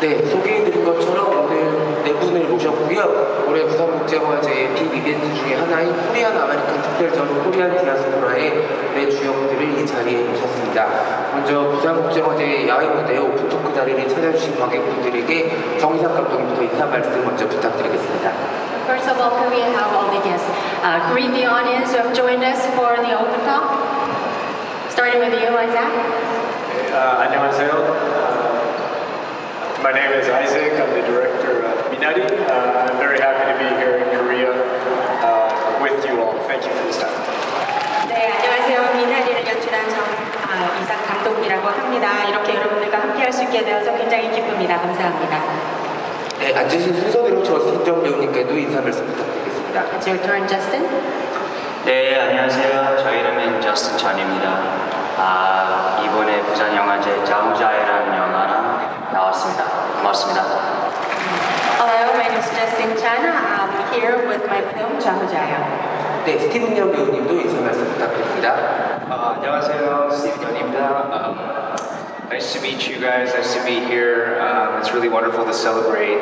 네, 소개해드린 것처럼 오늘 네 분을 모셨고요. 올해 부산국제영화제의 빅 이벤트 중에 하나인 코리안 아메리칸 특별전 코리안 디아스포라의 네 주역들을 이 자리에 모셨습니다. 먼저 부산국제영화제 야외 무대 오픈 토크 자리를 찾아주신 관객분들에게 정희상 감독님부터 인사 말씀 먼저 부탁드리겠습니다. First of all, could we have all the guests greet the audience who have joined us for the open talk? Starting with you, Isaac. 안녕하세요. My name is Isaac. I'm the director of Minari. I'm very happy to be here in Korea with you all. Thank you for this time. 네, 안녕하세요. 미나리를 연출한 이삭 감독이라고 합니다. 이렇게 여러분들과 함께할 수 있게 되어서 굉장히 기쁩니다. 감사합니다. 네, 앉으신 순서대로 저스틴 배우님께도 인사 말씀 부탁드리겠습니다. It's your turn, Justin. 네, 안녕하세요. 저 이름은 저스틴 전입니다. 이번에 부산 영화제 자우자이라는 영화랑 나왔습니다. 고맙습니다. Hello, my name is Justin Chan. I'm here with my film 자우자요. 네, 스티븐연 배우님도 인사 말씀 부탁드립니다. 안녕하세요, 스티븐연입니다. Nice to meet you guys. Nice to be here. It's really wonderful to celebrate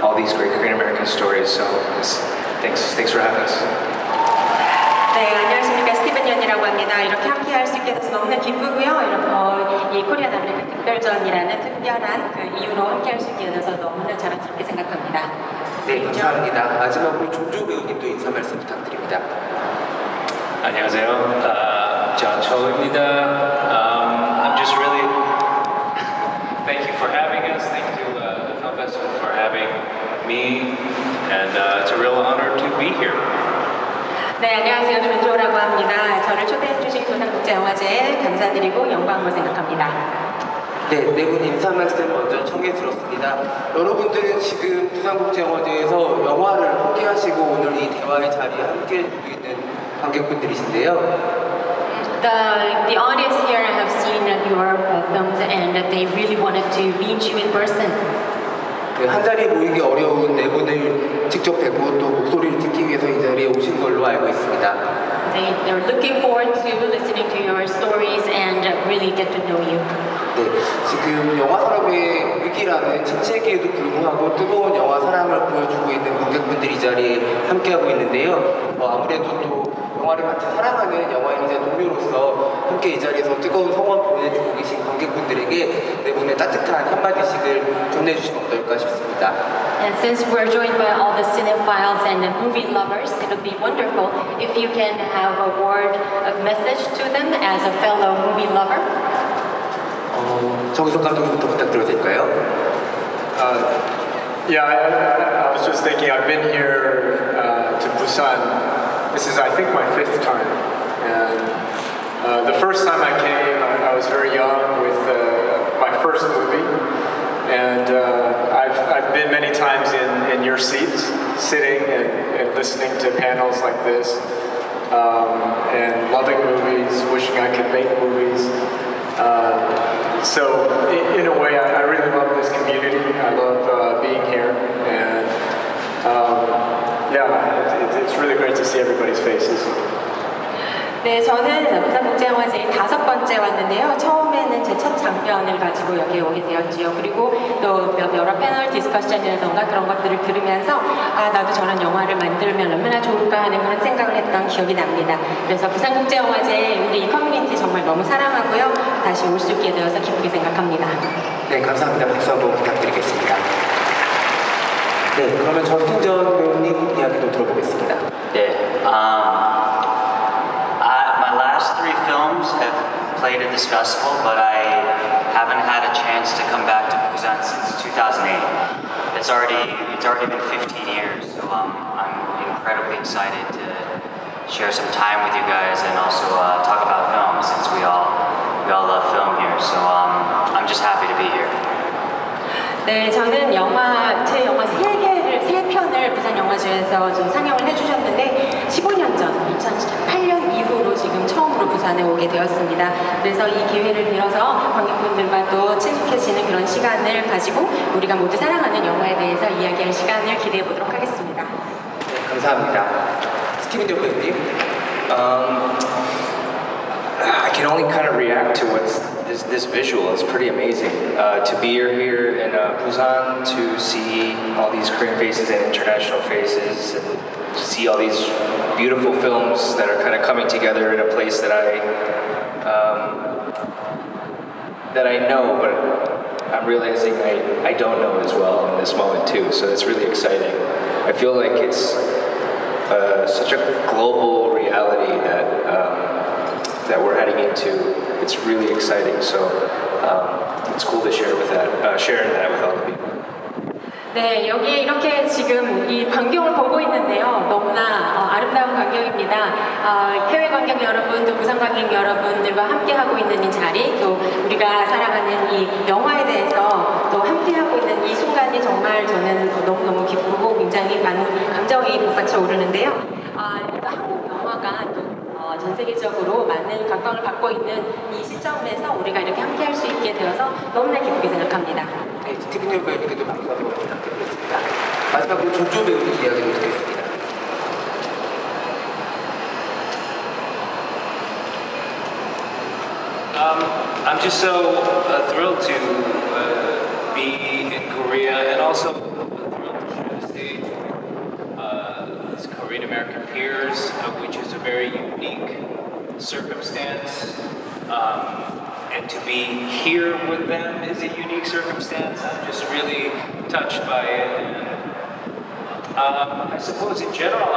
all these great Korean American stories. So thanks for having us. 네, 안녕하십니까. 스티븐연이라고 합니다. 이렇게 함께할 수 있게 돼서 너무나 기쁘고요. 이 코리안 아메리칸 특별전이라는 특별한 그 이유로 함께할 수 있게 돼서 너무나 자랑스럽게 생각합니다. 네, 감사합니다. 마지막으로 종조 배우님도 인사 말씀 부탁드립니다. 안녕하세요. 전초입니다. I'm just really thank you for having us. Thank you the film festival for having me, and it's a real honor to be here. 네, 안녕하세요. 존조라고 합니다. 저를 초대해주신 부산국제영화제에 감사드리고 영광으로 생각합니다. 네, 네 분 인사 말씀 먼저 청해 들었습니다. 여러분들은 지금 부산국제영화제에서 영화를 함께하시고 오늘 이 대화의 자리에 함께해주고 있는 관객분들이신데요. The audience here have seen your films and they really wanted to meet you in person. 네, 한 자리에 모이기 어려운 네 분을 직접 뵙고 또 목소리를 듣기 위해서 이 자리에 오신 걸로 알고 있습니다. They're looking forward to listening to your stories and really get to know you. 네, 지금 영화 산업의 위기라는 침체기에도 불구하고 뜨거운 영화 사랑을 보여주고 있는 관객분들이 이 자리에 함께하고 있는데요. 아무래도 또 영화를 같이 사랑하는 영화인이자 동료로서 함께 이 자리에서 뜨거운 성원 보내주고 계신 관객분들에게 네 분의 따뜻한 한마디씩을 전해주시면 어떨까 싶습니다. And since we're joined by all the cinephiles and movie lovers, it would be wonderful if you can have a word of message to them as a fellow movie lover. 정희성 감독님부터 부탁드려도 될까요? Yeah, I was just thinking. I've been here to Busan. This is, I think, my 5th time. And the first time I came, I was very young with my first movie. And I've been many times in your seats, sitting and listening to panels like this, and loving movies, wishing I could make movies. So in a way, I really love this community. I love being here, and yeah, it's really great to see everybody's faces. 네, 저는 부산국제영화제에 5번째 왔는데요. 처음에는 제 첫 장면을 가지고 여기에 오게 되었지요. 그리고 또 여러 패널 디스커션이라던가 그런 것들을 들으면서 나도 저런 영화를 만들면 얼마나 좋을까 하는 그런 생각을 했던 기억이 납니다. 그래서 부산국제영화제 우리 이 커뮤니티 정말 너무 사랑하고요. 다시 올 수 있게 되어서 기쁘게 생각합니다. 네, 감사합니다. 박수 한번 부탁드리겠습니다. 네, 그러면 저스틴 전 배우님 이야기도 들어보겠습니다. 네, my last 3 films have played at this festival, but I haven't had a chance to come back to Busan since 2008. It's already been 15 years, so I'm incredibly excited to share some time with you guys and also talk about film since we all love film here. So I'm just happy to be here. 네, 저는 제 영화 3편을 부산영화제에서 좀 상영을 해주셨는데 15년 전, 2008년 이후로 지금 처음으로 부산에 오게 되었습니다. 그래서 이 기회를 빌어서 관객분들과 또 친숙해지는 그런 시간을 가지고 우리가 모두 사랑하는 영화에 대해서 이야기할 시간을 기대해 보도록 하겠습니다. 네, 감사합니다. 스티븐연 배우님. I can only kind of react to what's this visual is pretty amazing. To be here in Busan, to see all these Korean faces and international faces, and to see all these beautiful films that are kind of coming together in a place that I know, but I'm realizing I don't know as well in this moment too. So it's really exciting. I feel like it's such a global reality that we're heading into. It's really exciting. So it's cool to sharing that with all the people. 네, 여기 이렇게 지금 이 광경을 보고 있는데요. 너무나 아름다운 광경입니다. 해외 관객 여러분, 또 부산 관객 여러분들과 함께하고 있는 이 자리, 또 우리가 사랑하는 이 영화에 대해서 또 함께하고 있는 이 순간이 정말 저는 너무너무 기쁘고 굉장히 많은 감정이 북받쳐 오르는데요. 또 한국 영화가 또 전 세계적으로 많은 각광을 받고 있는 이 시점에서 우리가 이렇게 함께할 수 있게 되어서 너무나 기쁘게 생각합니다. 네, 스티븐연 배우님께도 박수 한번 부탁드리겠습니다. 마지막으로 조조 배우님 이야기를 듣겠습니다. I'm just so thrilled to be in Korea, and also thrilled to share the stage with his Korean American peers, which is a very unique circumstance. And to be here with them is a unique circumstance. I'm just really touched by it. And I suppose in general,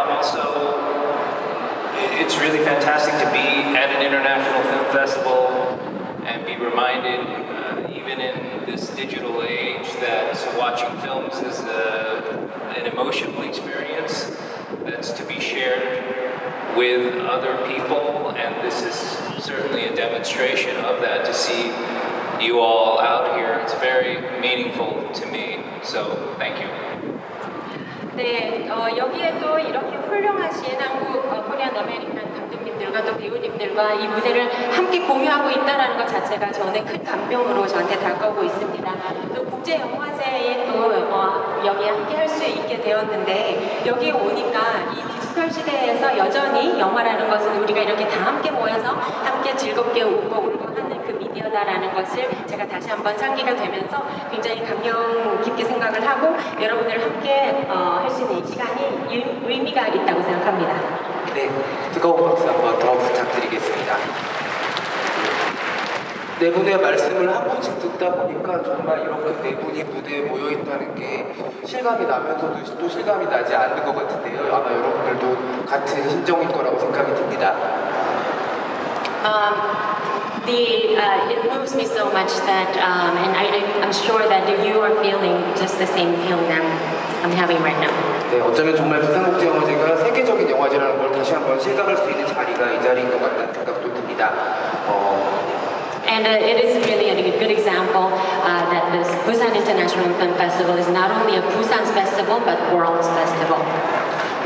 it's really fantastic to be at an international film festival and be reminded, even in this digital age, that watching films is an emotional experience that's to be shared with other people, and this is certainly a demonstration of that. To see you all out here, it's very meaningful to me. So thank you. 네, 여기에 또 이렇게 훌륭하신 한국 코리안 아메리칸 감독님들과 또 배우님들과 이 무대를 함께 공유하고 있다는 것 자체가 저는 큰 감명으로 저한테 다가오고 있습니다. 또 국제영화제에 또 여기에 함께 할 수 있게 되었는데 여기에 오니까 이 디지털 시대에서 여전히 영화라는 것은 우리가 이렇게 다 함께 모여서 함께 즐겁게 웃고 울고 하는 그 미디어다라는 것을 제가 다시 한번 상기가 되면서 굉장히 감명 깊게 생각을 하고 여러분들 함께 할 수 있는 이 시간이 의미가 있다고 생각합니다. 네, 뜨거운 박수 한번 더 부탁드리겠습니다. 네 분의 말씀을 한 번씩 듣다 보니까 정말 이렇게 네 분이 무대에 모여 있다는 게 실감이 나면서도 또 실감이 나지 않는 것 같은데요. 아마 여러분들도 같은 심정일 거라고 생각이 듭니다. It moves me so much that, and I'm sure that you are feeling just the same feeling I'm having right now. 네, 어쩌면 정말 부산국제영화제가 세계적인 영화제라는 걸 다시 한번 실감할 수 있는 자리가 이 자리인 것 같다는 생각도 듭니다. And it is really a good example that this Busan International Film Festival is not only a Busan's festival but world's festival.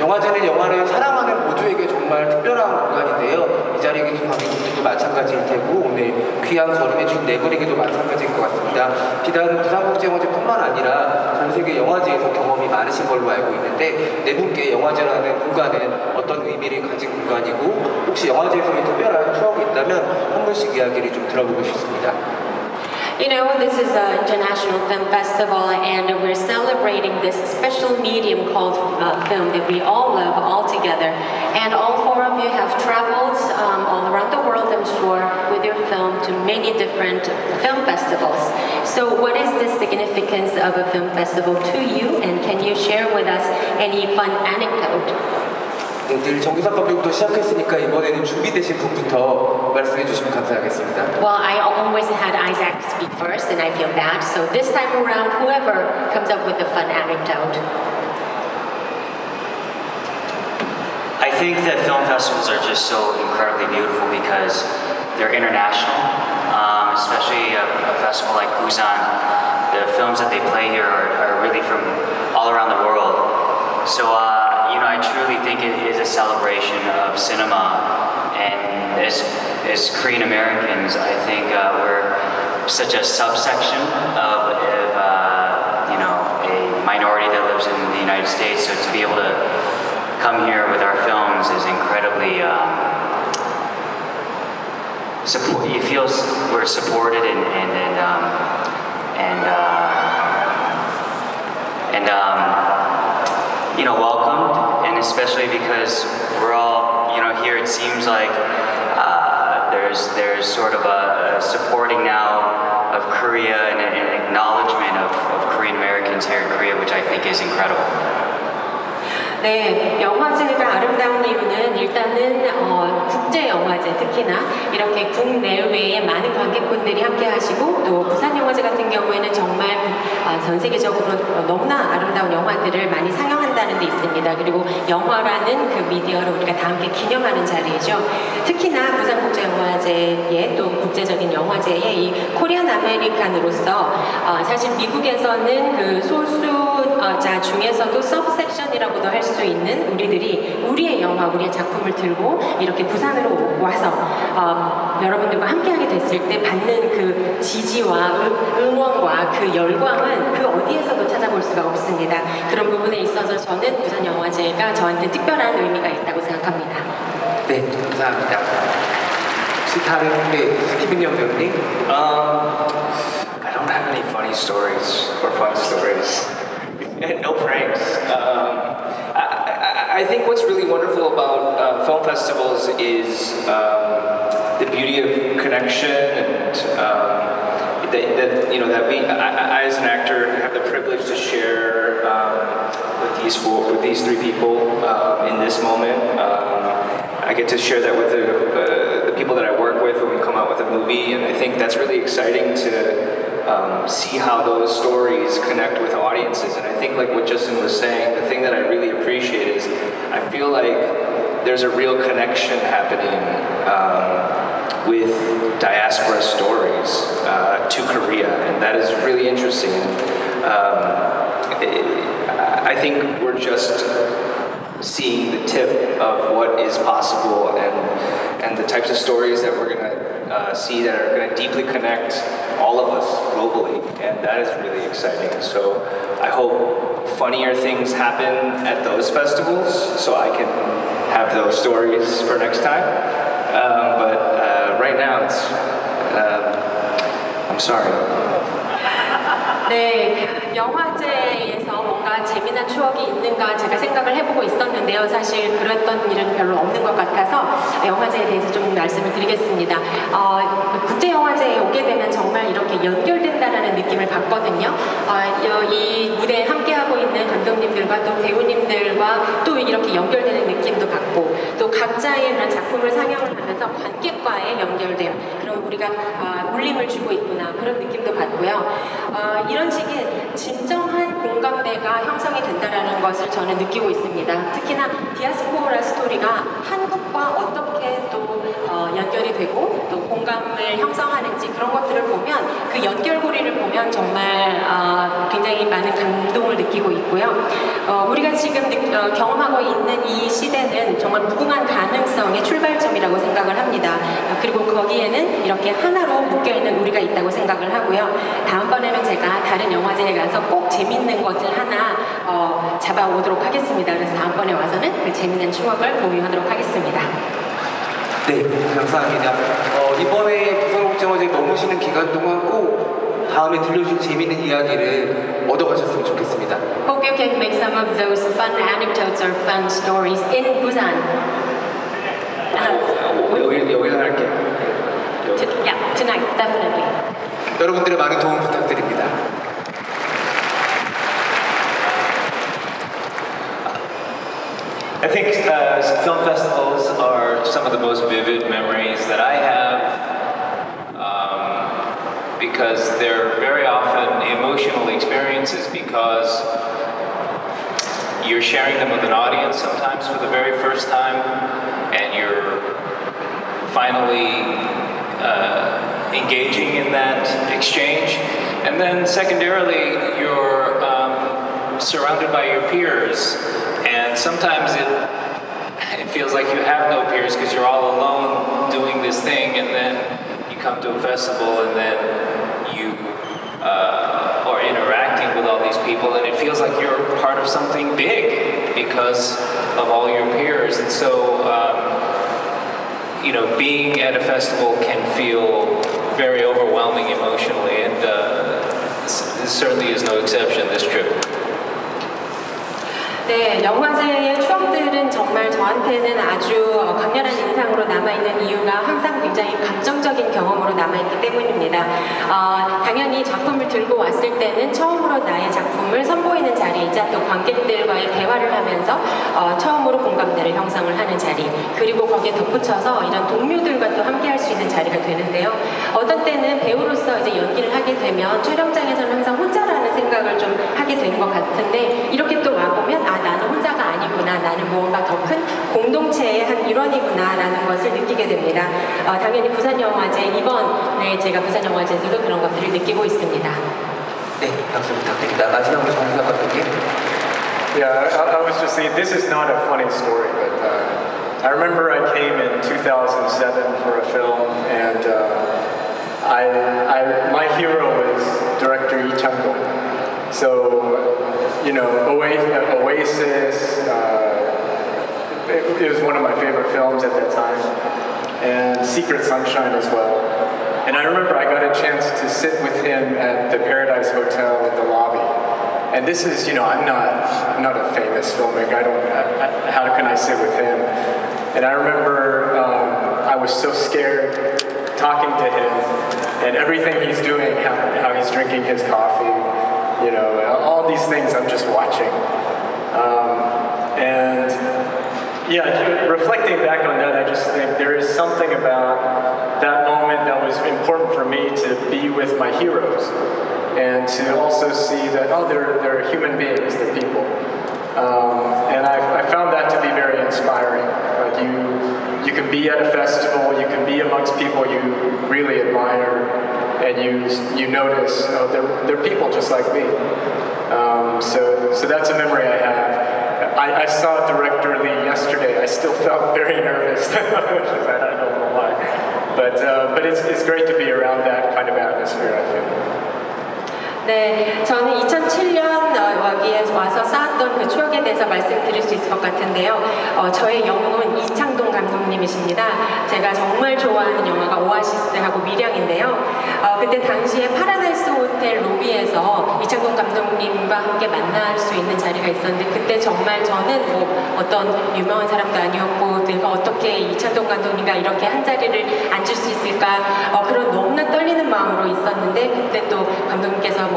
영화제는 영화를 사랑하는 모두에게 정말 특별한 공간인데요. 이 자리에 계신 관객분들도 마찬가지일 테고 오늘 귀한 걸음해주신 네 분에게도 마찬가지일 것 같습니다. 비단 부산국제영화제뿐만 아니라 전 세계 영화제에서 경험이 많으신 걸로 알고 있는데 네 분께 영화제라는 공간은 어떤 의미를 가진 공간이고 혹시 영화제에서의 특별한 추억이 있다면 한 분씩 이야기를 좀 들어보고 싶습니다. You know, this is an international film festival and we're celebrating this special medium called film that we all love all together. And all four of you have traveled all around the world, I'm sure, with your film to many different film festivals. So what is the significance of a film festival to you, and can you share with us any fun anecdote? 네, 늘 정규석 감독부터 시작했으니까 이번에는 준비되신 분부터 말씀해 주시면 감사하겠습니다. Well, I always had Isaac speak first, and I feel bad. So this time around, whoever comes up with a fun anecdote. I think that film festivals are just so incredibly beautiful because they're international, especially a festival like Busan. The films that they play here are really from all around the world. So, I truly think it is a celebration of cinema, and as Korean Americans, I think we're such a subsection of a minority that lives in the United States. So to be able to come here with our films is incredibly support. You feel we're supported and welcomed, and especially because we're all here. It seems like there's sort of a supporting now of Korea and an acknowledgement of Korean Americans here in Korea, which I think is incredible. 네, 영화제가 아름다운 이유는 일단은 국제영화제 특히나 이렇게 국내외의 많은 관객분들이 함께 하시고 또 부산영화제 같은 경우에는 정말 전 세계적으로 너무나 아름다운 영화들을 많이 상영한다는 데 있습니다. 그리고 영화라는 그 미디어를 우리가 다 함께 기념하는 자리이죠. 특히나 부산국제영화제의 또 국제적인 영화제의 이 코리안 아메리칸으로서 사실 미국에서는 그 소수자 중에서도 서브섹션이라고도 할 수 있는 우리들이 우리의 영화, 우리의 작품을 들고 이렇게 부산으로 와서 여러분들과 함께하게 됐을 때 받는 그 지지와 응원과 그 열광은 그 어디에서도 찾아볼 수가 없습니다. 그런 부분에 있어서 저는 부산영화제가 저한테 특별한 의미가 있다고 생각합니다. 네, 감사합니다. 혹시 다른 스티븐연 배우님? I don't have any funny stories or fun stories. No pranks. I think what's really wonderful about film festivals is the beauty of connection and that we, I as an actor, have the privilege to share with these three people in this moment. I get to share that with the people that I work with when we come out with a movie, and I think that's really exciting to see how those stories connect with audiences. And I think like what Justin was saying, the thing that I really appreciate is I feel like there's a real connection happening with diaspora stories to Korea, and that is really interesting. I think we're just seeing the tip of what is possible and the types of stories that we're going to see that are going to deeply connect all of us globally, and that is really exciting. So I hope funnier things happen at those festivals so I can have those stories for next time. But right now it's I'm sorry. 네, 영화제에서 뭔가 재미난 추억이 있는가 제가 생각을 해보고 있었는데요. 사실 그랬던 일은 별로 없는 것 같아서 영화제에 대해서 좀 말씀을 드리겠습니다. 국제영화제에 오게 되면 정말 이렇게 연결된다라는 느낌을 받거든요. 이 무대에 함께하고 있는 감독님들과 또 배우님들과 또 이렇게 연결되는 느낌도 받고 또 각자의 그런 작품을 상영을 하면서 관객과의 연결됨, 그럼 우리가 울림을 주고 있구나 그런 느낌도 받고요. 이런 식의 진정한 공감대가 형성이 된다는 것을 저는 느끼고 있습니다. 특히나 디아스포라 스토리가 한국과 어떻게 또 연결이 되고 또 공감을 형성하는지 그런 것들을 보면 그 연결고리를 보면 정말 굉장히 많은 감동을 느끼고 있고요. 우리가 지금 경험하고 있는 이 시대는 정말 무궁한 가능성의 출발점이라고 생각을 합니다. 그리고 거기에는 이렇게 하나로 묶여있는 우리가 있다고 생각을 하고요. 다음번에는 제가 다른 영화제에 가서 꼭 재밌는 것을 하나 잡아오도록 하겠습니다. 그래서 다음번에 와서는 그 재밌는 추억을 공유하도록 하겠습니다. 네, 감사합니다. 이번에 부산국제영화제 머무시는 기간 동안 꼭 다음에 들려주신 재미있는 이야기를 얻어가셨으면 좋겠습니다. Hope you can make some of those fun anecdotes or fun stories in Busan. 여기서 할게요. Yeah, tonight, definitely. 여러분들의 많은 도움 부탁드립니다. I think film festivals are some of the most vivid memories that I have because they're very often emotional experiences because you're sharing them with an audience sometimes for the very first time and you're finally engaging in that exchange, and then secondarily you're surrounded by your peers, and sometimes it feels like you have no peers because you're all alone doing this thing, and then you come to a festival and then you are interacting with all these people and it feels like you're part of something big because of all your peers. And so you know, being at a festival can feel very overwhelming emotionally, and this certainly is no exception, this trip. 네, 영화제의 추억들은 정말 저한테는 아주 강렬한 인상으로 남아있는 이유가 항상 굉장히 감정적인 경험으로 남아있기 때문입니다. 당연히 작품을 들고 왔을 때는 처음으로 나의 작품을 선보이는 자리이자 또 관객들과의 대화를 하면서 처음으로 공감대를 형성을 하는 자리, 그리고 거기에 덧붙여서 이런 동료들과 또 함께 할 수 있는 자리가 되는데요. 어떤 때는 배우로서 이제 연기를 하게 되면 촬영장에서는 항상 혼자라는 생각을 좀 하게 되는 것 같은데, 이렇게 또 와보면 나는 혼자가 아니구나, 나는 무언가 더 큰 공동체의 한 일원이구나 라는 것을 느끼게 됩니다. 당연히 부산영화제, 이번에 제가 부산영화제에서도 그런 것들을 느끼고 있습니다. 네, 박수 부탁드립니다. 마지막으로 정사 감독님. Yeah, I was just saying, this is not a funny story, but I remember I came in 2007 for a film, and my hero was director Lee Chang-dong. So, you know, Oasis, it was one of my favorite films at that time, and Secret Sunshine as well. And I remember I got a chance to sit with him at the Paradise Hotel in the lobby. And this is, you know, I'm not a famous filmmaker. How can I sit with him? And I remember I was so scared talking to him, and everything he's doing, how he's drinking his coffee, you know, all these things I'm just watching. And yeah, reflecting back on that, I just think there is something about that moment that was important for me to be with my heroes, and to also see that, oh, they're human beings, they're people. And I found that to be very inspiring. Like you can be at a festival, you can be amongst people you really admire, and you notice, oh, they're people just like me. So that's a memory I have. I saw director Lee yesterday. I still felt very nervous. I don't know why, but it's great to be around that kind of atmosphere, I feel. 네, 저는 2007년 여기에 와서 쌓았던 그 추억에 대해서 말씀드릴 수 있을 것 같은데요. 저의 영웅은 이창동 감독님이십니다. 제가 정말 좋아하는 영화가 오아시스하고 미량인데요. 그때 당시에 파라다이스 호텔 로비에서 이창동 감독님과 함께 만날 수 있는 자리가 있었는데, 그때 정말 저는 뭐 어떤 유명한 사람도 아니었고 내가 어떻게 이창동 감독님과 이렇게 한 자리를 앉을 수 있을까, 그런 너무나 떨리는 마음으로 있었는데, 그때 또 감독님께서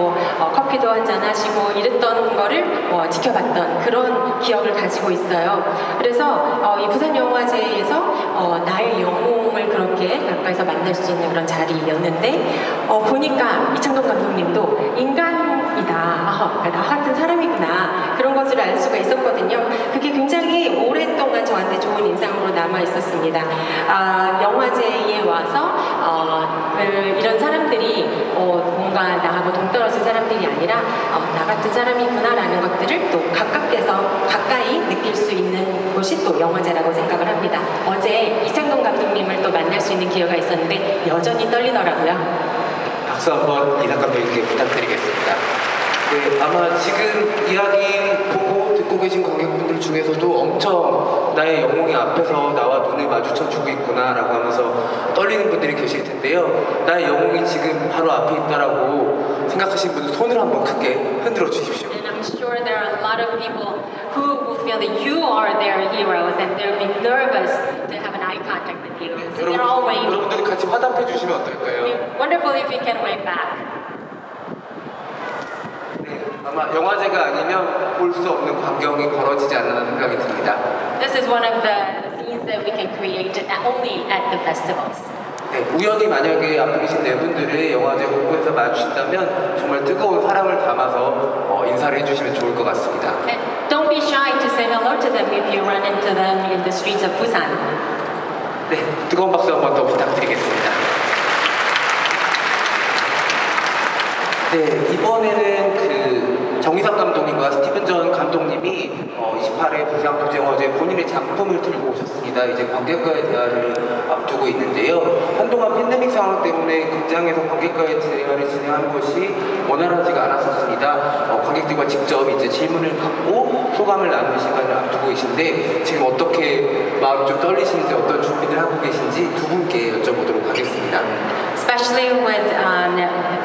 커피도 한잔 하시고 이랬던 거를 지켜봤던 그런 기억을 가지고 있어요. 그래서 이 부산영화제에서 나의 영웅을 그렇게 가까이서 만날 수 있는 그런 자리였는데, 보니까 이창동 감독님도 인간이다, 나 같은 사람이구나, 그런 것을 알 수가 있었거든요. 그게 굉장히 오랫동안 저한테 좋은 인상으로 남아 있었습니다. 영화제에 와서 이런 사람들이 뭔가 나하고 동떨어진 사람들이 아니라 나 같은 사람이구나라는 것들을 또 가까이 느낄 수 있는 곳이 또 영화제라고 생각을 합니다. 어제 이창동 감독님을 또 만날 수 있는 기회가 있었는데 여전히 떨리더라고요. 박수 한번 이낙 감독님께 부탁드리겠습니다. 네, 아마 지금 이야기 보고 듣고 계신 관객분들 중에서도 엄청 나의 영웅이 앞에서 나와 눈을 마주쳐주고 있구나 라고 하면서 떨리는 분들이 계실 텐데요. 나의 영웅이 지금 바로 앞에 있다라고 생각하시는 분들 손을 한번 크게 흔들어 주십시오. And I'm sure there are a lot of people who feel that you are their heroes and they'll be nervous to have an eye contact with you. So they're all waving. 여러분들이 같이 화답해 주시면 어떨까요? Wonderful if you can wave back. 아마 영화제가 아니면 볼 수 없는 광경이 벌어지지 않나 생각이 듭니다. This is one of the scenes that we can create only at the festivals. 네, 우연히 만약에 앞에 계신 네 분들을 영화제 곳곳에서 마주친다면 정말 뜨거운 사랑을 담아서 인사를 해주시면 좋을 것 같습니다. And don't be shy to say hello to them if you run into them in the streets of Busan. 네, 뜨거운 박수 한번 더 부탁드리겠습니다. 네, 이번에는 정희상 감독님과 스티븐연 감독님이 28회 부산국제영화제 본인의 작품을 들고 오셨습니다. 이제 관객과의 대화를 앞두고 있는데요. 한동안 팬데믹 상황 때문에 극장에서 관객과의 대화를 진행하는 것이 원활하지가 않았었습니다. 관객들과 직접 이제 질문을 받고 소감을 나누는 시간을 앞두고 계신데 지금 어떻게 마음 좀 떨리시는지 어떤 준비를 하고 계신지 두 분께 여쭤보도록 하겠습니다. Especially with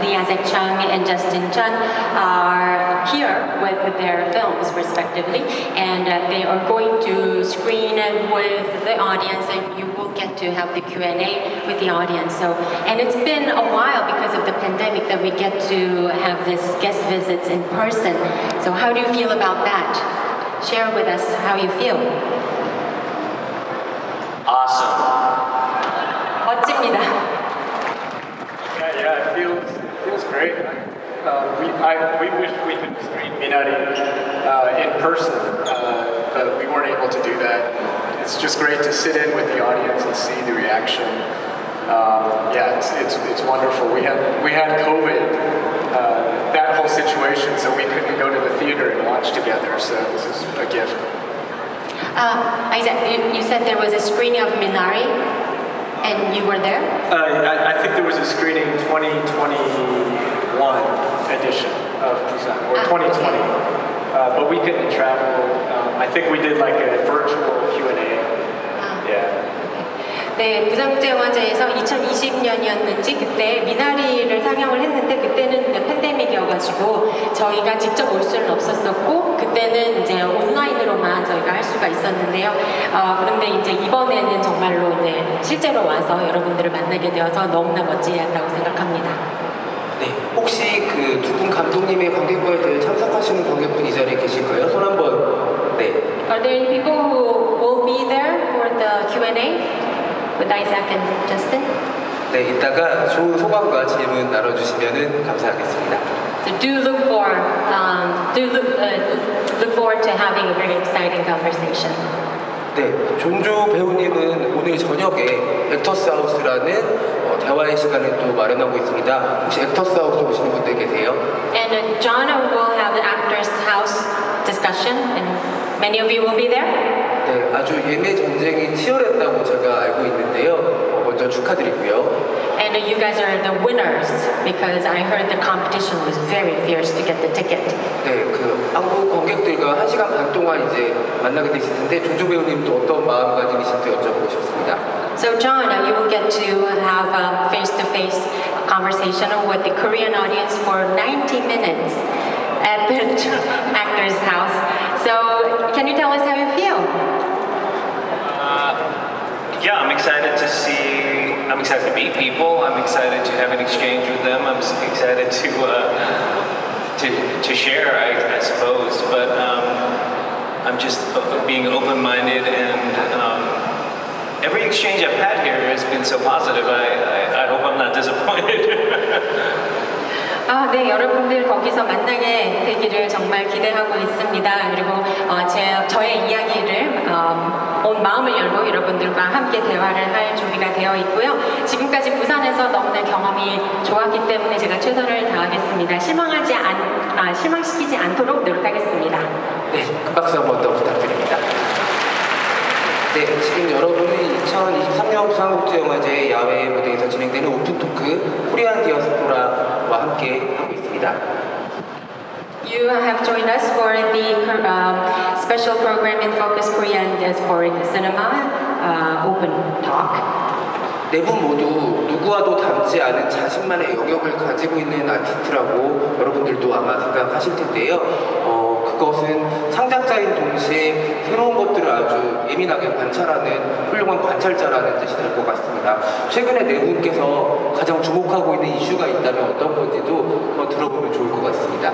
the Chung and Chon are here with their films respectively, and they are going to screen with the audience, and you will get to have the Q&A with the audience. So, and it's been a while because of the pandemic that we get to have this guest visits in person. So how do you feel about that? Share with us how you feel. Awesome. 멋집니다. Yeah, it feels great. We wish we could screen Minari in person, but we weren't able to do that. It's just great to sit in with the audience and see the reaction. Yeah, it's wonderful. We had COVID, that whole situation, so we couldn't go to the theater and watch together. So this is a gift. Isaac, you said there was a screening of Minari, and you were there? I think there was a screening 2021 edition of Busan, or 2020. Okay. But we couldn't travel. I think we did like a virtual Q&A. Yeah. 네, 부산국제영화제에서 2020년이었는지 그때 미나리를 상영을 했는데 그때는 팬데믹이어가지고 저희가 직접 올 수는 없었었고 그때는 이제 온라인으로만 저희가 할 수가 있었는데요. 그런데 이제 이번에는 정말로 이제 실제로 와서 여러분들을 만나게 되어서 너무나 멋지다고 생각합니다. 네, 혹시 그 두 분 감독님의 관객과에 대해 참석하시는 관객분 이 자리에 계실까요? 손 한번. 네. Are there any people who will be there for the Q&A? With Isaac and Justin? 네, 이따가 좋은 소감과 질문 나눠주시면 감사하겠습니다. So do look forward to having a very exciting conversation. 네, 존조 배우님은 오늘 저녁에 액터스 하우스라는 대화의 시간을 또 마련하고 있습니다. 혹시 액터스 하우스 오시는 분들 계세요? And John will have the Actors House discussion, and many of you will be there. 네, 아주 예매 전쟁이 치열했다고 제가 알고 있는데요. 먼저 축하드리고요. And you guys are the winners because I heard the competition was very fierce to get the ticket. 네, 그 한국 관객들과 1시간 반 동안 이제 만나게 되실 텐데 존조 배우님도 어떤 마음가짐이신지 여쭤보고 싶습니다. So John, you will get to have a face-to-face conversation with the Korean audience for 90 minutes at the Actors House. So can you tell us how you feel? Yeah, I'm excited to meet people. I'm excited to have an exchange with them. I'm excited to share, I suppose. But I'm just being open-minded, and every exchange I've had here has been so positive. I hope I'm not disappointed. 네, 여러분들 거기서 만나게 되기를 정말 기대하고 있습니다. 그리고 저의 이야기를 온 마음을 열고 여러분들과 함께 대화를 할 준비가 되어 있고요. 지금까지 부산에서 너무나 경험이 좋았기 때문에 제가 최선을 다하겠습니다. 실망시키지 않도록 노력하겠습니다. 네, 큰 박수 한번 더 부탁드립니다. 네, 지금 여러분은 2023년 부산국제영화제 야외 무대에서 진행되는 오픈토크 코리안 디아스포라와 함께 하고 있습니다. You have joined us for the special program in Focus Korean Diasporic Cinema Open Talk. 네 분 모두 누구와도 닮지 않은 자신만의 영역을 가지고 있는 아티스트라고 여러분들도 아마 생각하실 텐데요. 그것은 창작자인 동시에 새로운 것들을 아주 예민하게 관찰하는 훌륭한 관찰자라는 뜻이 될 것 같습니다. 최근에 네 분께서 가장 주목하고 있는 이슈가 있다면 어떤 건지도 한번 들어보면 좋을 것 같습니다.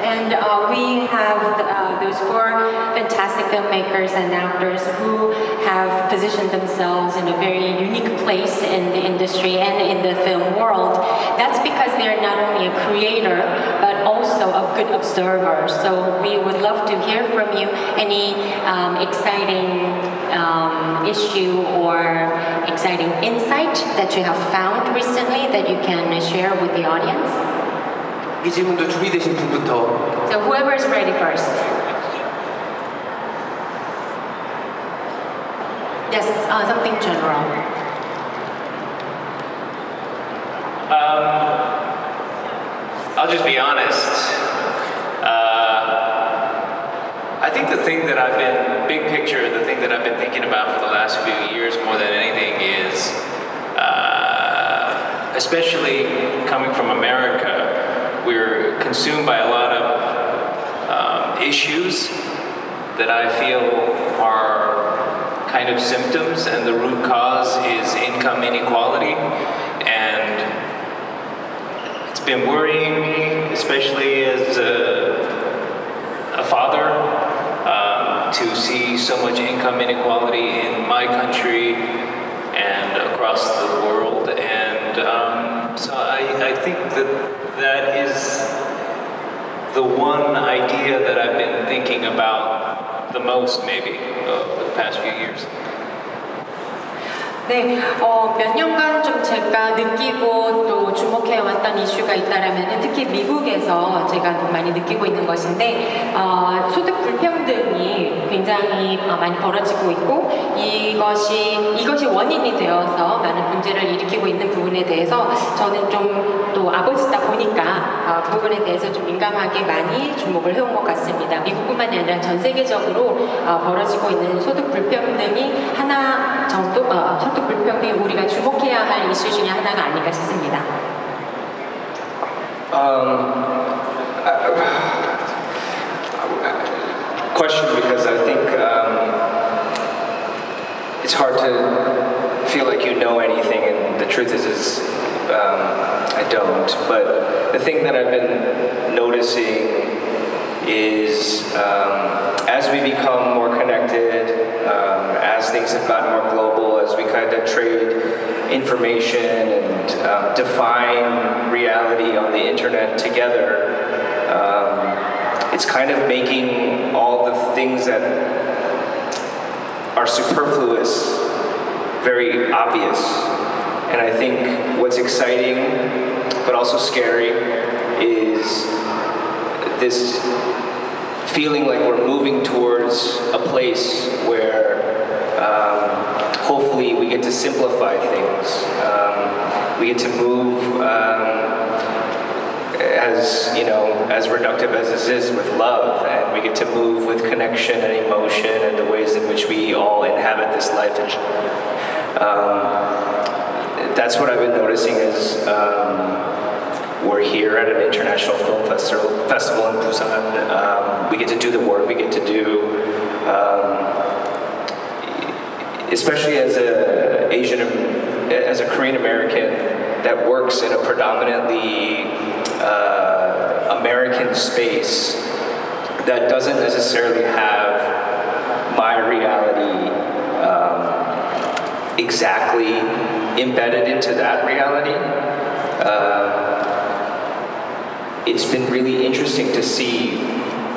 And we have those four fantastic filmmakers and actors who have positioned themselves in a very unique place in the industry and in the film world. That's because they're not only a creator, but also a good observer. So we would love to hear from you any exciting issue or exciting insight that you have found recently that you can share with the audience. 이 질문도 준비되신 분부터. So whoever is ready first. Yes, something general. I'll just be honest. I think the thing that I've been, big picture, the thing that I've been thinking thinking about for the last few years more than anything is, especially coming from America, we're consumed by a lot of issues that I feel are kind of symptoms, and the root cause is income inequality. And it's been worrying me, especially as a father, to see so much income inequality in my country and across the world. And so I think that is the one idea that I've been thinking about the most, maybe, over the past few years. 네, 몇 년간 좀 제가 느끼고 또 주목해왔던 이슈가 있다라면 특히 미국에서 제가 많이 느끼고 있는 것인데 소득 불평등이 굉장히 많이 벌어지고 있고 이것이 원인이 되어서 많은 문제를 일으키고 있는 부분에 대해서 저는 좀 또 아버지다 보니까 그 부분에 대해서 좀 민감하게 많이 주목을 해온 것 같습니다. 미국뿐만이 아니라 전 세계적으로 벌어지고 있는 소득 불평등이 하나 정도 소득 불평등이 우리가 주목해야 할 이슈 중에 하나가 아닐까 싶습니다. Question, because I think it's hard to feel like you know anything, and the truth is I don't. But the thing that I've been noticing is as we become more connected, as things have gotten more global, as we kind of trade information and define reality on the internet together, it's kind of making all the things that are superfluous very obvious. And I think what's exciting but also scary is this feeling like we're moving towards a place where hopefully we get to simplify things. We get to move as reductive as this is, with love, and we get to move with connection and emotion and the ways in which we all inhabit this life. That's what I've been noticing is we're here at an international film festival in Busan. We get to do the work we get to do, especially as a Korean American that works in a predominantly American space that doesn't necessarily have my reality exactly embedded into that reality. It's been really interesting to see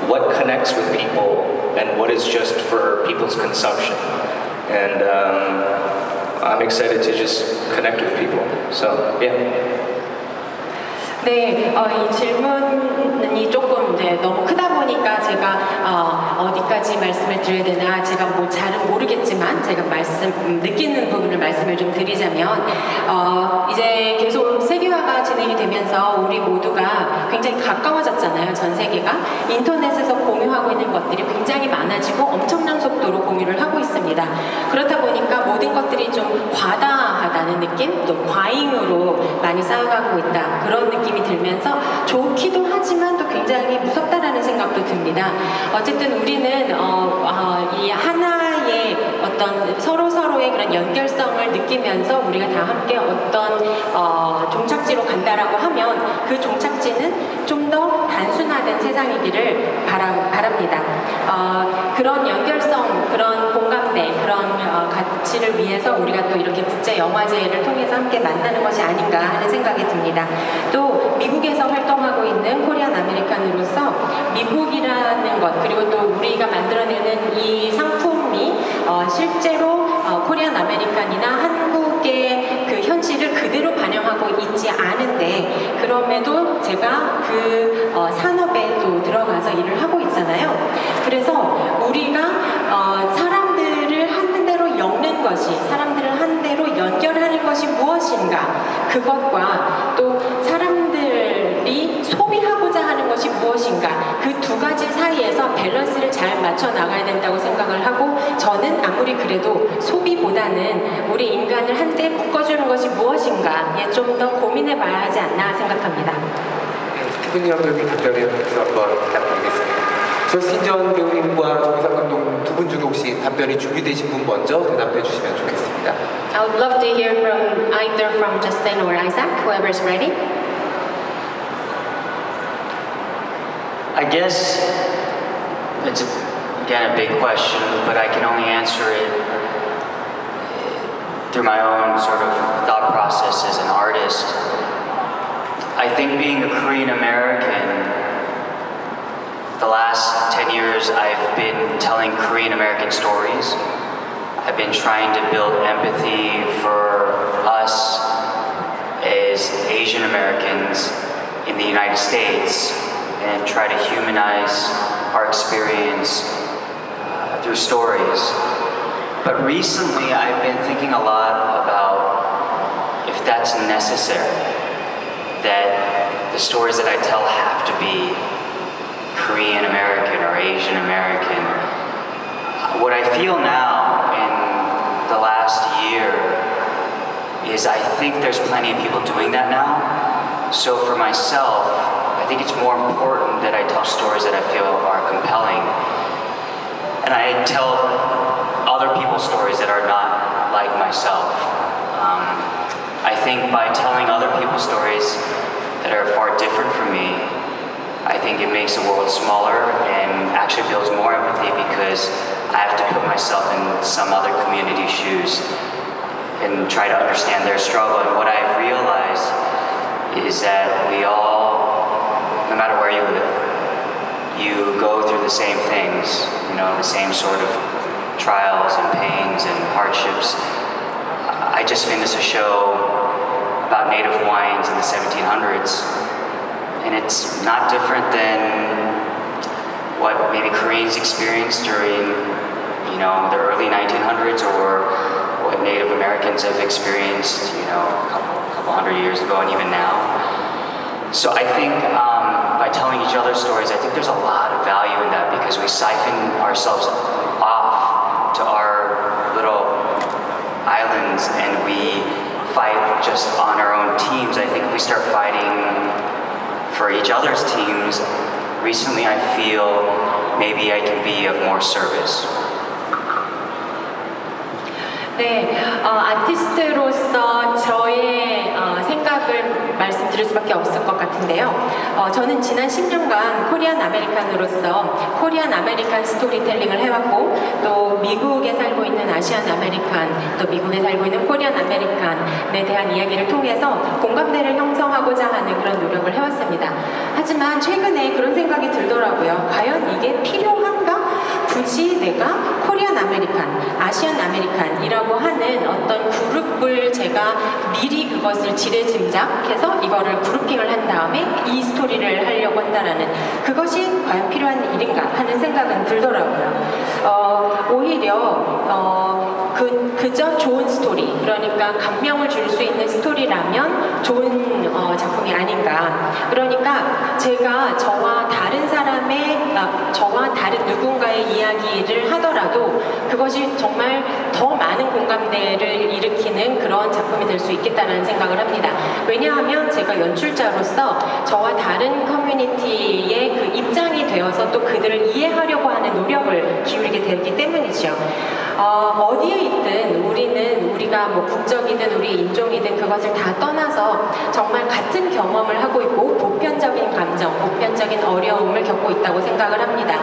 what connects with people and what is just for people's consumption. And I'm excited to just connect with people. So, yeah. 네, 이 질문이 조금 이제 너무 크다 보니까 제가 어디까지 말씀을 드려야 되나 제가 뭐 잘은 모르겠지만 제가 느끼는 부분을 말씀을 좀 드리자면 이제 계속 세계화가 진행이 되면서 우리 모두가 굉장히 가까워졌잖아요. 전 세계가 인터넷에서 공유하고 있는 것들이 굉장히 많아지고 엄청난 속도로 공유를 하고 있습니다. 그렇다 보니까 모든 것들이 좀 과다하다는 느낌, 또 과잉으로 많이 쌓여가고 있다 그런 느낌이 들면서 좋기도 하지만 또 굉장히 무섭다라는 생각도 듭니다. 어쨌든 우리는 이 하나의 어떤 서로의 그런 연결성을 느끼면서 우리가 다 함께 어떤 종착지로 간다라고 하면 그 종착지는 좀 더 단순화된 세상이기를 바랍니다. 그런 연결성, 그런 공감대, 그런 가치를 위해서 우리가 또 이렇게 국제영화제를 통해서 함께 만나는 것이 아닌가 하는 생각이 듭니다. 또 미국에서 활동하고 있는 코리안 아메리칸으로서 미국이라는 것 그리고 또 우리가 만들어내는 이 상품이 실제로 코리안 아메리칸이나 한국의 그 현실을 그대로 반영하고 있지 않은데 그럼에도 제가 그 산업에 또 들어가서 일을 하고 있잖아요. 그래서 우리가 사람들을 한 대로 엮는 것이 사람들을 한 대로 연결하는 것이 무엇인가 그것과 또 사람들이 소비하고자 하는 것이 무엇인가 그 두 가지 사이에서 밸런스를 잘 맞춰 나가야 된다고 생각을 하고 저는 아무리 그래도 보다는 우리 인간을 한때 묶어주는 것이 무엇인가에 좀 더 고민해봐야 하지 않나 생각합니다. 스티븐연 배우님 답변에 박수 한번 부탁드리겠습니다. 스티븐연 배우님과 조기석 감독 두 분 중 혹시 답변이 준비되신 분 먼저 대답해 주시면 좋겠습니다. I would love to hear from either from Justin or Isaac, whoever's ready. I guess it's again a big question, but I can only answer it through my own sort of thought process as an artist. I think being a Korean American, the last 10 years I've been telling Korean American stories. I've been trying to build empathy for us as Asian Americans in the United States and try to humanize our experience through stories. But recently I've been thinking a lot about if that's necessary, that the stories that I tell have to be Korean American or Asian American. What I feel now in the last year is I think there's plenty of people doing that now. So for myself, I think it's more important that I tell stories that I feel are compelling. And I tell other people's stories that are not like myself. I think by telling other people's stories that are far different from me, I think it makes the world smaller and actually builds more empathy because I have to put myself in some other community's shoes and try to understand their struggle. And what I've realized is that we all, no matter where you live, you go through the same things, you know, the same sort of trials and pains and hardships. I just finished a show about native Hawaiians in the 1700s, and it's not different than what maybe Koreans experienced during, you know, the early 1900s or what Native Americans have experienced, you know, a couple hundred years ago and even now. So I think by telling each other stories, I think there's a lot of value in that because we siphon ourselves off to our little islands and we fight just on our own teams. I think if we start fighting for each other's teams, recently I feel maybe I can be of more service. 네, 아티스트로서 저의 생각을 말씀드릴 수밖에 없을 것 같은데요. 저는 지난 10년간 코리안 아메리칸으로서 코리안 아메리칸 스토리텔링을 해왔고 또 미국에 살고 있는 아시안 아메리칸 또 미국에 살고 있는 코리안 아메리칸에 대한 이야기를 통해서 공감대를 형성하고자 하는 그런 노력을 해왔습니다. 하지만 최근에 그런 생각이 들더라고요. 과연 이게 필요한가? 굳이 내가 코리안 아메리칸, 아시안 아메리칸이라고 하는 어떤 그룹을 제가 미리 그것을 지레짐작해서 이거를 그룹핑을 한 다음에 이 스토리를 하려고 한다라는 그것이 과연 필요한 일인가 하는 생각은 들더라고요. 오히려 그저 좋은 스토리, 그러니까 감명을 줄 수 있는 스토리라면 좋은 작품이 아닌가. 그러니까 제가 저와 다른 누군가의 이야기를 하더라도 그것이 정말 더 많은 공감대를 일으키는 그런 작품이 될 수 있겠다는 생각을 합니다. 왜냐하면 제가 연출자로서 저와 다른 커뮤니티의 그 입장이 되어서 또 그들을 이해하려고 하는 노력을 기울이게 되기 때문이죠. 어디에 있든 우리가 뭐 국적이든 우리 인종이든 그것을 다 떠나서 정말 같은 경험을 하고 있고 보편적인 감정, 보편적인 어려움을 겪고 있다고 생각을 합니다.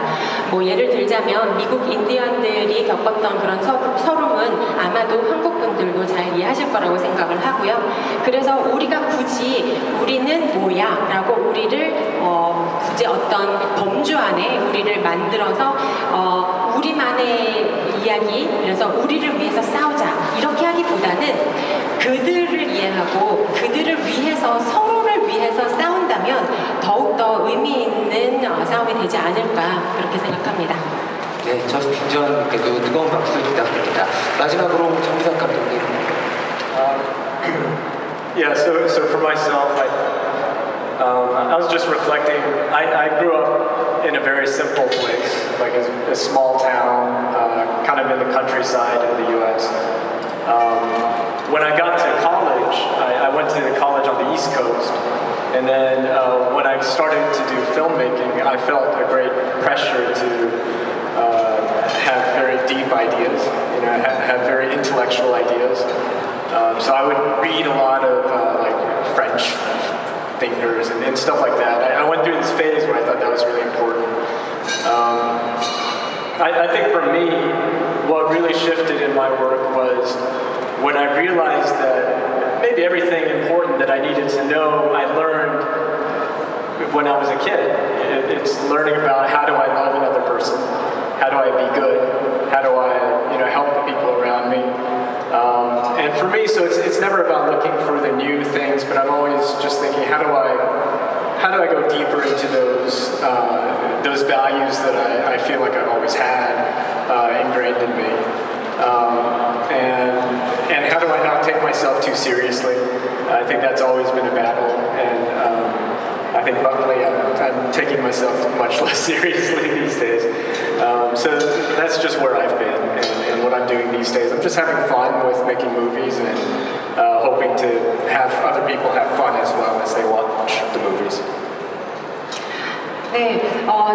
뭐 예를 들자면 미국 인디언들이 겪었던 그런 서름은 아마도 한국 분들도 잘 이해하실 거라고 생각을 하고요. 그래서 우리가 굳이 우리는 뭐야? 라고 우리를 굳이 어떤 범주 안에 우리를 만들어서 우리만의 이야기, 그래서 우리를 위해서 싸우자 이렇게 하기보다는 그들을 이해하고 그들을 위해서 서로를 위해서 싸운다면 더욱더 의미 있는 싸움이 되지 않을까 그렇게 생각합니다. 네, 저스틴전께도 뜨거운 박수 부탁드립니다. 마지막으로 정기석 감독님. Yeah, so for myself, I was just reflecting. I grew up in a very simple place, like a small town, kind of in the countryside of the U.S. When I got to college, I went to college on the East Coast, and then when I started to do filmmaking, I felt a great pressure to have very deep ideas, you know, have very intellectual ideas. So I would read a lot of like French thinkers and stuff like that. I went through this phase where I thought that was really important. I think for me, what really shifted in my work was when I realized that maybe everything important that I needed to know, I learned when I was a kid. It's learning about how do I love another person, how do I be good, how do I, you know, help the people around me. And for me, so it's never about looking for the new things, but I'm always just thinking, how do I go deeper into those values that I feel like I've always had ingrained in me, and how do I not take myself too seriously? I think that's always been a battle, and I think luckily I'm taking myself much less seriously these days. So that's just where I've been and what I'm doing these days. I'm just having fun with making movies and hoping to have other people have fun as well as they watch the movies. 네,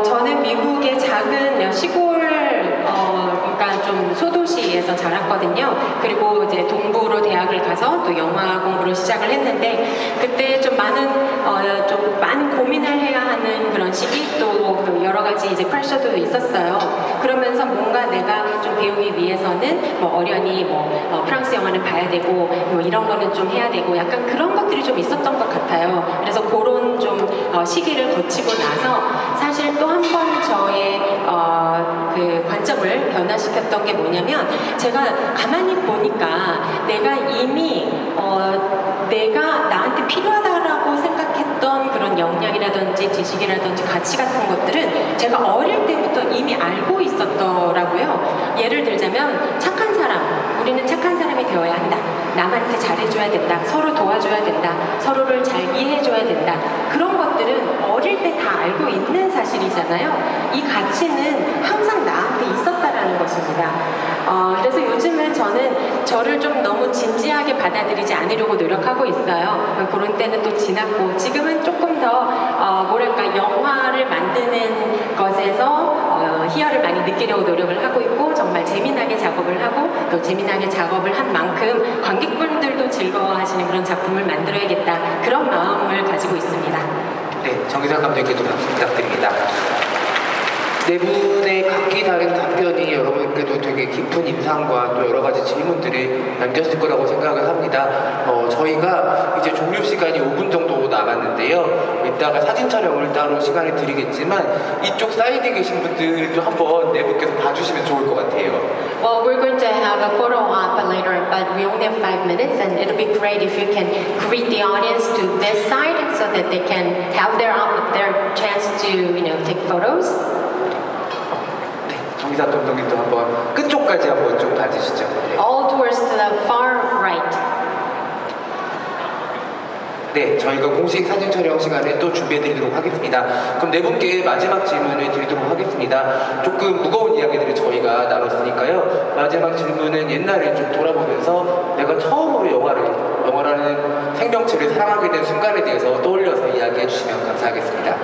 저는 미국의 작은 시골, 그러니까 좀 소도시에서 자랐거든요. 그리고 이제 동부로 대학을 가서 또 영화 공부를 시작을 했는데 그때 좀 많은 고민을 해야 하는 그런 시기 또 여러 가지 이제 프레셔도 있었어요. 그러면서 뭔가 내가 좀 배우기 위해서는 뭐 어련히 프랑스 영화는 봐야 되고 뭐 이런 거는 좀 해야 되고 약간 그런 것들이 좀 있었던 것 같아요. 그래서 그런 좀 시기를 거치고 나서 사실 또 한 번 저의 그 관점을 변화시켰던 게 뭐냐면 제가 가만히 보니까 내가 이미 내가 나한테 필요하다라고 생각했던 그런 역량이라든지 지식이라든지 가치 같은 것들은 제가 어릴 때부터 이미 알고 있었더라고요. 예를 들자면 착한 사람, 우리는 착한 사람이 되어야 한다. 남한테 잘해줘야 된다. 서로 도와줘야 된다. 서로를 잘 이해해줘야 된다. 그런 것들은 어릴 때 다 알고 있는 사실이잖아요. 이 가치는 항상 나한테 있었다라는 것입니다. 그래서 요즘은 저는 저를 좀 너무 진지하게 받아들이지 않으려고 노력하고 있어요. 그런 때는 또 지났고 지금은 조금 더 뭐랄까 영화를 만드는 것에서 희열을 많이 느끼려고 노력을 하고 있고 정말 재미나게 작업을 하고 또 재미나게 작업을 한 만큼 관객분들도 즐거워하시는 그런 작품을 만들어야겠다 그런 마음을 가지고 있습니다. 네, 정기상 감독님께도 박수 부탁드립니다. 네 분의 각기 다른 답변이 여러분께도 되게 깊은 인상과 또 여러 가지 질문들을 남겼을 거라고 생각을 합니다. 저희가 이제 종료 시간이 5분 정도 남았는데요. 이따가 사진 촬영을 따로 시간을 드리겠지만 이쪽 사이드에 계신 분들도 한번 네 분께서 봐주시면 좋을 것 같아요. Well, we're going to have a photo op later, but we only have 5 minutes, and it'll be great if you can greet the audience to this side so that they can have their chance to, take photos. 정기상 감독님도 한번 끝쪽까지 한번 좀 봐주시죠. 네. All towards the far right. 네, 저희가 공식 사진 촬영 시간에 또 준비해드리도록 하겠습니다. 그럼 네 분께 마지막 질문을 드리도록 하겠습니다. 조금 무거운 이야기들을 저희가 나눴으니까요. 마지막 질문은 옛날을 좀 돌아보면서 내가 처음으로 영화라는 생명체를 사랑하게 된 순간에 대해서 떠올려서 이야기해 주시면 감사하겠습니다.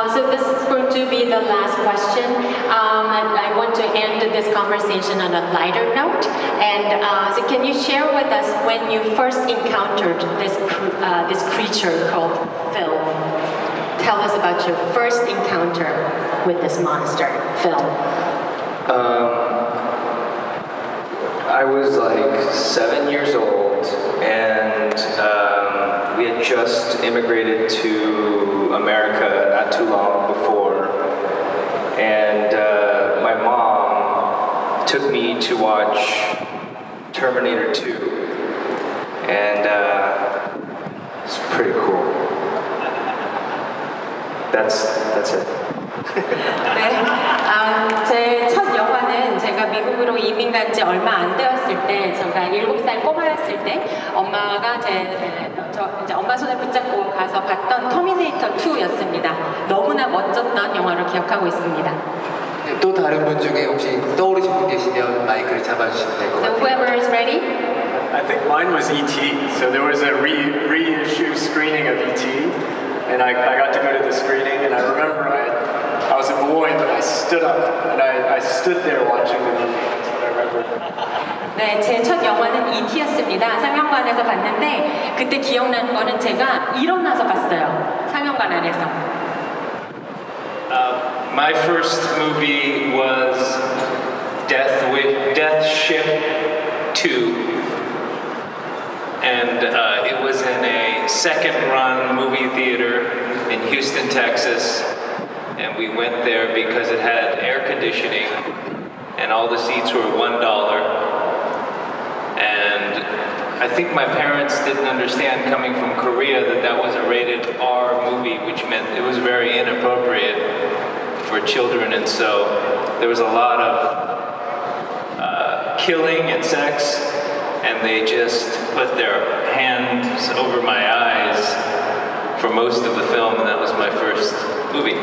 So this is going to be the last question. I want to end this conversation on a lighter note. And so can you share with us when you first encountered this creature called Phil? Tell us about your first encounter with this monster, Phil. I was like 7 years old, and we had just immigrated to America not too long before, and my mom took me to watch Terminator 2, and it's pretty cool. That's it. 네, 제 첫 영화는 제가 미국으로 이민 간 지 얼마 안 되었을 때, 제가 7살 꼬마였을 때, 엄마가 이제 엄마 손을 붙잡고 가서 봤던 터미네이터 2였습니다. 너무나 멋졌던 영화로 기억하고 있습니다. 네, 또 다른 분 중에 혹시 떠오르신 분 계시면 마이크를 잡아주시면 될 것 So 같아요. whoever is ready ready? I think mine was E.T. So there was a reissue screening of E.T. And I got to go to the screening, and I remember I was a boy, but I stood up and I stood there watching the movie. That's what I remember. 네, 제 첫 영화는 E.T.였습니다. 상영관에서 봤는데 그때 기억나는 거는 제가 일어나서 봤어요. 상영관 안에서. My first movie was Death Ship 2. And it was in a second-run movie theater in Houston, Texas. And we went there because it had air conditioning and all the seats were $1. And I think my parents didn't understand coming from Korea that was a rated R movie, which meant it was very inappropriate for children. And so there was a lot of killing and sex, and they just put their hands over my eyes for most of the film, and that was my first movie.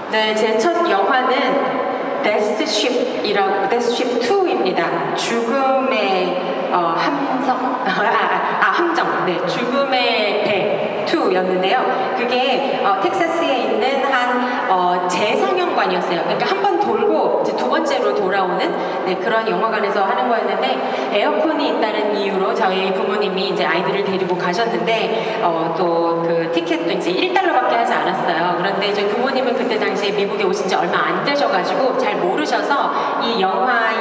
네, 제 첫 영화는 데스쉽 2입니다. 죽음의 함정, 네, 죽음의 배 2였는데요. 그게 텍사스에 있는 한 재상영관이었어요. 그러니까 한 번 돌고 이제 두 번째로 돌아오는 네, 그런 영화관에서 하는 거였는데 에어컨이 있다는 이유로 저희 부모님이 이제 아이들을 데리고 가셨는데 또 그 티켓도 이제 $1밖에 하지 않았어요. 그런데 저희 부모님은 그때 당시에 미국에 오신 지 얼마 안 되셔가지고 잘 모르셔서 이 영화가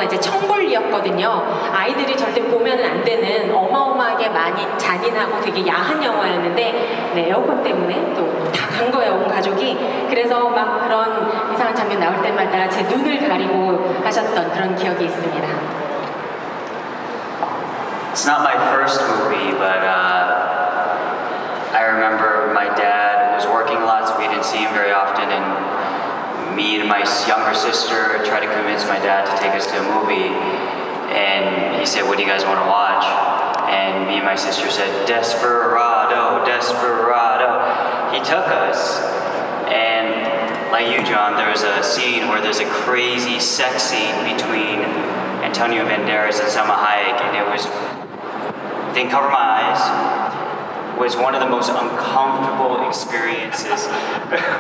이제 청벌이었거든요. 아이들이 절대 보면 안 되는 어마어마하게 많이 잔인하고 되게 야한 영화였는데 네, 에어컨 때문에 또 다 간 거예요, 온 가족이. 그래서 막 그런 이상한 장면 나올 때마다 제 눈을 가리고 하셨던 그런 기억이 있습니다. It's not my first movie, but I remember my dad was working a lot, so we didn't see him very often, and me and my younger sister tried to convince my dad to take us to a movie, and he said, "What do you guys want to watch?" And me and my sister said, "Desperado, Desperado." He took us, and like you, John, there was a scene where there's a crazy sex scene between Antonio Banderas and Salma Hayek, and it was, didn't cover my eyes, was one of the most uncomfortable experiences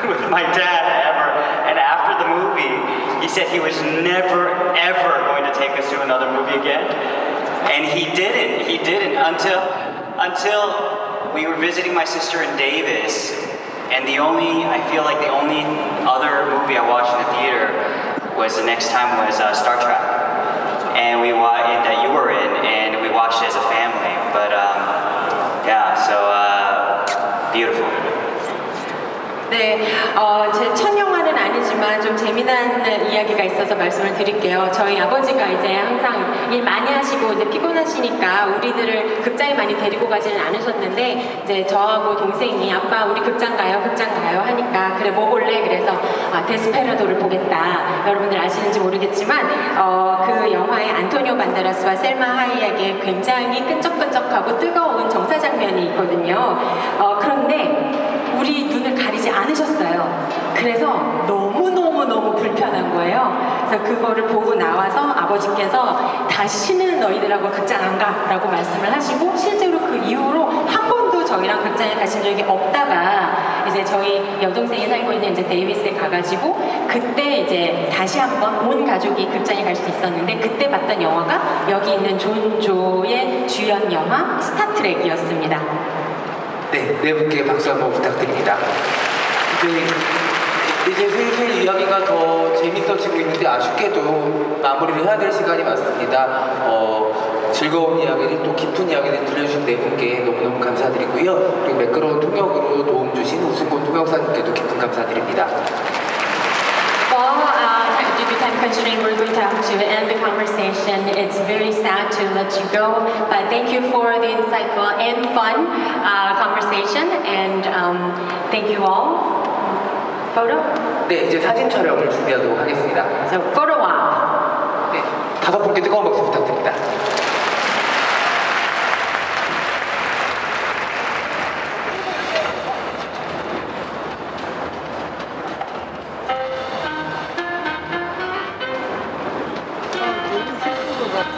with my dad ever. And after the movie, he said he was never, ever going to take us to another movie again. And he didn't until we were visiting my sister in Davis. And I feel like the only other movie I watched in the theater was the next time was Star Trek. And that you were in, and we watched it as a family. But yeah, so beautiful. 네, 제 첫 영화는 아니지만 좀 재미난 이야기가 있어서 말씀을 드릴게요. 저희 아버지가 이제 항상 일 많이 하시고 이제 피곤하시니까 우리들을 극장에 많이 데리고 가지는 않으셨는데 이제 저하고 동생이 아빠 우리 극장 가요 하니까 그래 뭐 볼래? 그래서 데스페라도를 보겠다. 여러분들 아시는지 모르겠지만 그 영화에 안토니오 반데라스와 셀마 하이에게 굉장히 끈적끈적하고 뜨거운 정사 장면이 있거든요. 그런데 우리 눈을 가리지 않으셨어요. 그래서 너무 불편한 거예요. 그래서 그거를 보고 나와서 아버지께서 다시는 너희들하고 극장 안 가라고 말씀을 하시고 실제로 그 이후로 한 번도 저희랑 극장에 가신 적이 없다가 이제 저희 여동생이 살고 있는 이제 데이비스에 가가지고 그때 이제 다시 한번 온 가족이 극장에 갈 수 있었는데 그때 봤던 영화가 여기 있는 존 조의 주연 영화 스타트rek이었습니다. 네, 네 분께 박수 한번 부탁드립니다. 이제 슬슬 이야기가 더 재밌어지고 있는데 아쉽게도 마무리를 해야 될 시간이 왔습니다. 즐거운 이야기를 또 깊은 이야기를 들려주신 네 분께 너무너무 감사드리고요. 그리고 매끄러운 통역으로 도움 주신 우승곤 통역사님께도 깊은 감사드립니다. Due to time constraint, we're going to have to end the conversation. It's very sad to let you go, but thank you for the insightful and fun conversation, and thank you all. Photo? 네, 이제 사진 촬영을 준비하도록 하겠습니다. So, photo op. 네, 다섯 분께 뜨거운 박수 부탁드립니다. 너무 슬픈 것 같아.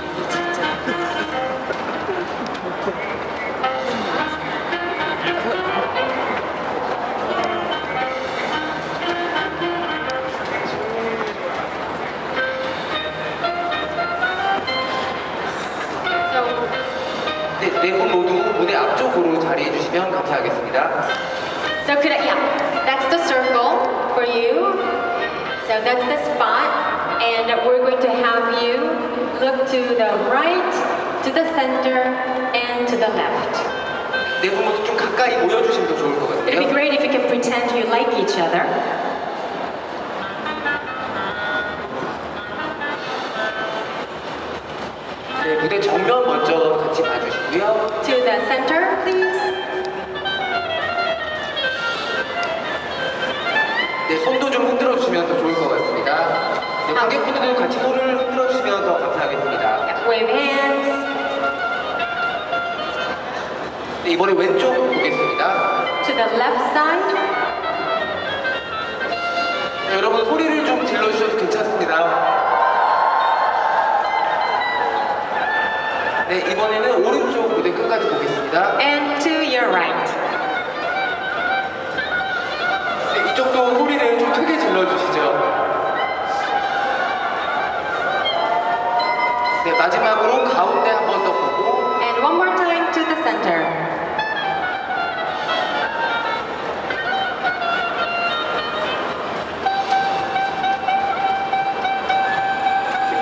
네 분 모두 무대 앞쪽으로 자리해 주시면 감사하겠습니다. So that's the circle for you. So that's the spot, and we're going to have you look to the right, to the center, and to the left. 네 분 모두 좀 가까이 모여주시면 더 좋을 것 It'd be 같아요. great if you can pretend you like each other. 네, 무대 정면 먼저 같이 봐주시고요. To the center, please. 네, 손도 좀 흔들어 주시면 더 좋을 것 같습니다. 네, 관객분들도 같이 손을 흔들어 주시면 더 감사하겠습니다. Wave hands. 네, 이번에 왼쪽 보겠습니다. To the left side. 네, 여러분 소리를 좀 질러주셔도 괜찮습니다. 네, 이번에는 오른쪽 무대 끝까지 보겠습니다. And to your right. 네, 이쪽도 소리를 좀 크게 질러주시죠. 네, 마지막으로 가운데 한 번 더 보고 And one more time to the center.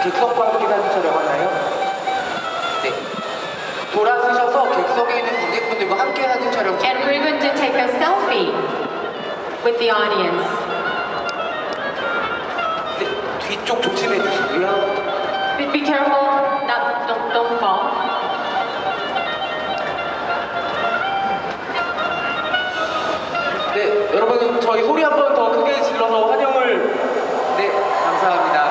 객석과 함께 사진 촬영하나요? 네. 돌아서셔서 객석에 있는 관객분들과 함께 사진 촬영 And we're going to take a selfie with the audience. 네, 뒤쪽 조심해 주시고요. Be careful, don't fall. 네, 여러분 저희 소리 한 번 더 크게 질러서 환영을. 네, 감사합니다.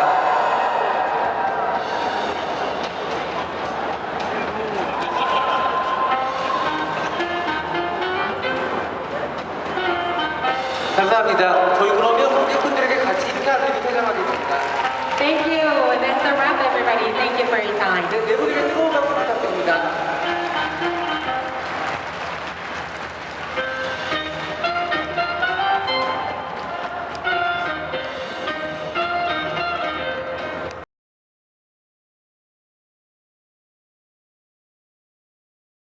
감사합니다.